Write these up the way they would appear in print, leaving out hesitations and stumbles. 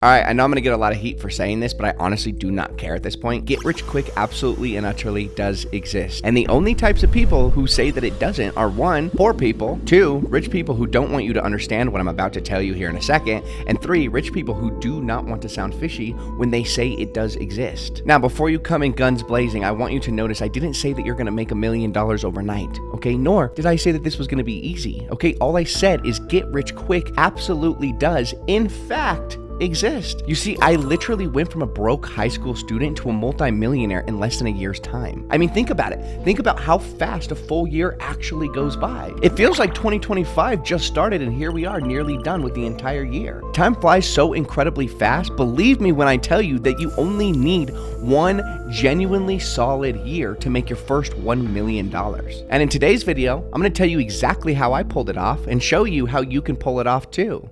All right, I know I'm going to get a lot of heat for saying this, but I honestly do not care at this point. Get rich quick absolutely and utterly does exist. And the only types of people who say that it doesn't are 1, poor people, 2, rich people who don't want you to understand what I'm about to tell you here in a second, and 3, rich people who do not want to sound fishy when they say it does exist. Now, before you come in guns blazing, I want you to notice I didn't say that you're going to make $1 million overnight, okay? Nor did I say that this was going to be easy, okay? All I said is get rich quick absolutely does, in fact, exist. You see, I literally went from a broke high school student to a multi-millionaire in less than a year's time. I mean, think about it. Think about how fast a full year actually goes by. It feels like 2025 just started and here we are nearly done with the entire year. Time flies so incredibly fast. Believe me when I tell you that you only need one genuinely solid year to make your first $1 million. And in today's video, I'm going to tell you exactly how I pulled it off and show you how you can pull it off too.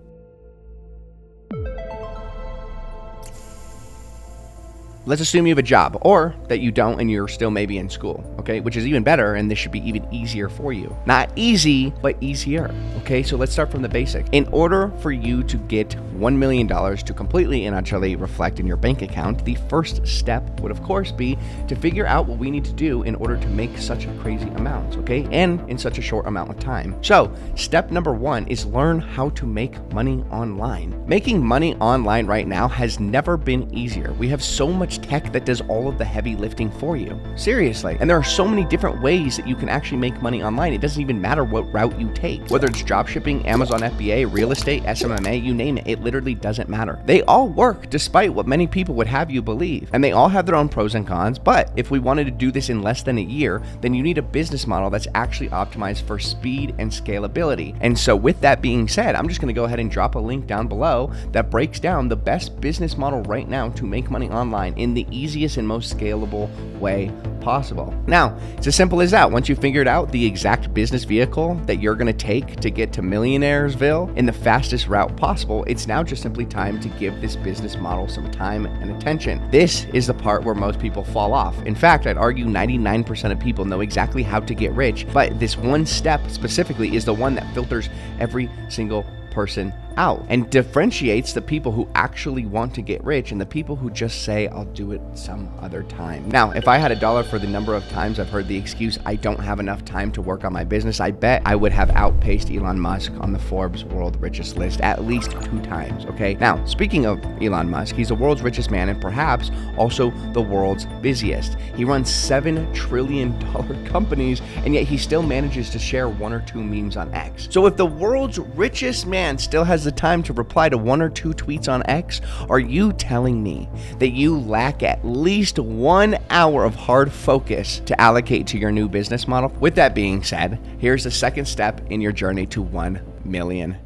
Let's assume you have a job, or that you don't and you're still maybe in school, okay? Which is even better, and this should be even easier for you. Not easy, but easier, okay? So let's start from the basics. In order for you to get $1 million to completely and utterly reflect in your bank account, the first step would of course be to figure out what we need to do in order to make such a crazy amount, okay? And in such a short amount of time. So step number 1 is learn how to make money online. Making money online right now has never been easier. We have so much tech that does all of the heavy lifting for you. Seriously. And there are so many different ways that you can actually make money online. It doesn't even matter what route you take. Whether it's dropshipping, Amazon FBA, real estate, SMMA, you name it, it literally doesn't matter. They all work despite what many people would have you believe. And they all have their own pros and cons. But if we wanted to do this in less than a year, then you need a business model that's actually optimized for speed and scalability. And so with that being said, I'm just going to go ahead and drop a link down below that breaks down the best business model right now to make money online in the easiest and most scalable way possible. Now, it's as simple as that. Once you figured out the exact business vehicle that you're going to take to get to Millionairesville in the fastest route possible, it's now just simply time to give this business model some time and attention. This is the part where most people fall off. In fact, I'd argue 99% of people know exactly how to get rich, but this one step specifically is the one that filters every single person out and differentiates the people who actually want to get rich and the people who just say, I'll do it some other time. Now, if I had $1 for the number of times I've heard the excuse, I don't have enough time to work on my business, I bet I would have outpaced Elon Musk on the Forbes world richest list at least 2 times, okay? Now, speaking of Elon Musk, he's the world's richest man and perhaps also the world's busiest. He runs $7 trillion companies and yet he still manages to share 1 or 2 memes on X. So if the world's richest man still has the time to reply to 1 or 2 tweets on X, are you telling me that you lack at least 1 hour of hard focus to allocate to your new business model? With that being said, here's the second step in your journey to $1 million.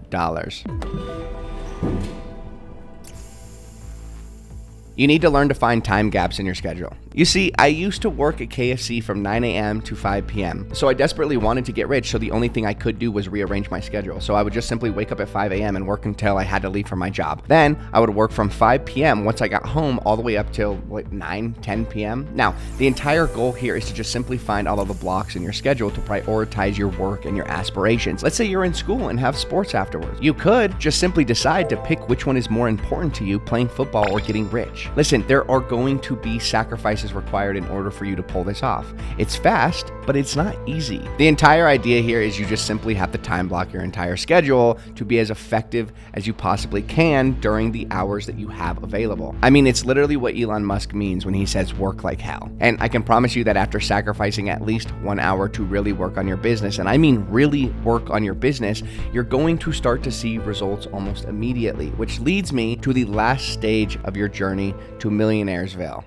You need to learn to find time gaps in your schedule. You see, I used to work at KFC from 9 a.m. to 5 p.m. So I desperately wanted to get rich, so the only thing I could do was rearrange my schedule. So I would just simply wake up at 5 a.m. and work until I had to leave for my job. Then I would work from 5 p.m. once I got home all the way up till like 9, 10 p.m. Now, the entire goal here is to just simply find all of the blocks in your schedule to prioritize your work and your aspirations. Let's say you're in school and have sports afterwards. You could just simply decide to pick which one is more important to you, playing football or getting rich. Listen, there are going to be sacrifices required in order for you to pull this off. It's fast, but it's not easy. The entire idea here is you just simply have to time block your entire schedule to be as effective as you possibly can during the hours that you have available. I mean, it's literally what Elon Musk means when he says work like hell. And I can promise you that after sacrificing at least 1 hour to really work on your business, and I mean really work on your business, you're going to start to see results almost immediately, which leads me to the last stage of your journey to Millionairesville.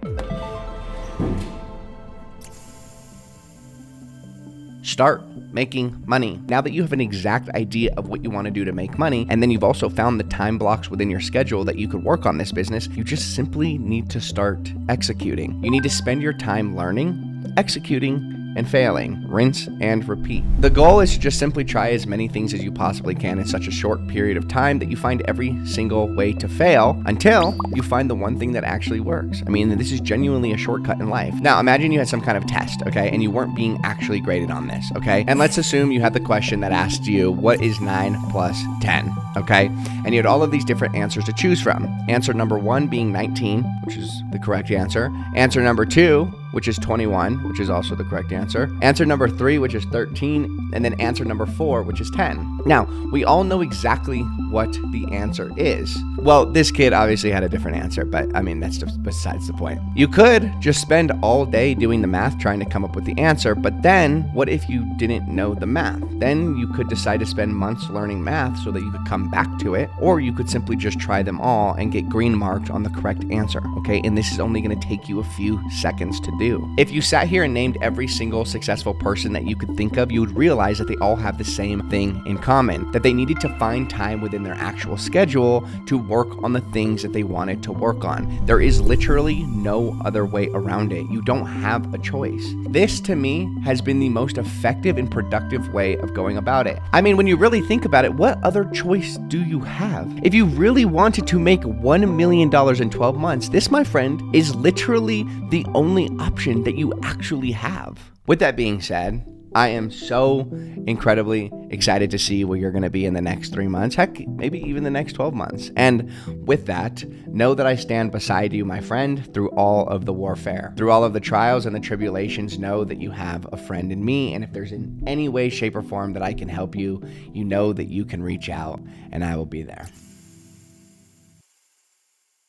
Start making money. Now that you have an exact idea of what you want to do to make money, and then you've also found the time blocks within your schedule that you could work on this business, you just simply need to start executing. You need to spend your time learning, executing, and failing, rinse and repeat. The goal is to just simply try as many things as you possibly can in such a short period of time that you find every single way to fail until you find the one thing that actually works. I mean, this is genuinely a shortcut in life. Now, imagine you had some kind of test, okay, and you weren't being actually graded on this, okay? And let's assume you had the question that asked you, what is 9 plus 10, okay? And you had all of these different answers to choose from. Answer number 1 being 19, which is the correct answer. Answer number 2, which is 21, which is also the correct answer. Answer number 3, which is 13, and then answer number 4, which is 10. Now, we all know exactly what the answer is. Well, this kid obviously had a different answer, but I mean, that's just besides the point. You could just spend all day doing the math trying to come up with the answer, but then what if you didn't know the math? Then you could decide to spend months learning math so that you could come back to it, or you could simply just try them all and get green marked on the correct answer, okay? And this is only gonna take you a few seconds to do. If you sat here and named every single successful person that you could think of, you would realize that they all have the same thing in common, that they needed to find time within their actual schedule to work on the things that they wanted to work on. There is literally no other way around it. You don't have a choice. This, to me, has been the most effective and productive way of going about it. I mean, when you really think about it, what other choice do you have? If you really wanted to make $1 million in 12 months, this, my friend, is literally the only option that you actually have. With that being said, I am so incredibly excited to see where you're going to be in the next 3 months, heck, maybe even the next 12 months. And with that, know that I stand beside you, my friend, through all of the warfare, through all of the trials and the tribulations. Know that you have a friend in me. And if there's in any way, shape, or form that I can help you, you know that you can reach out and I will be there.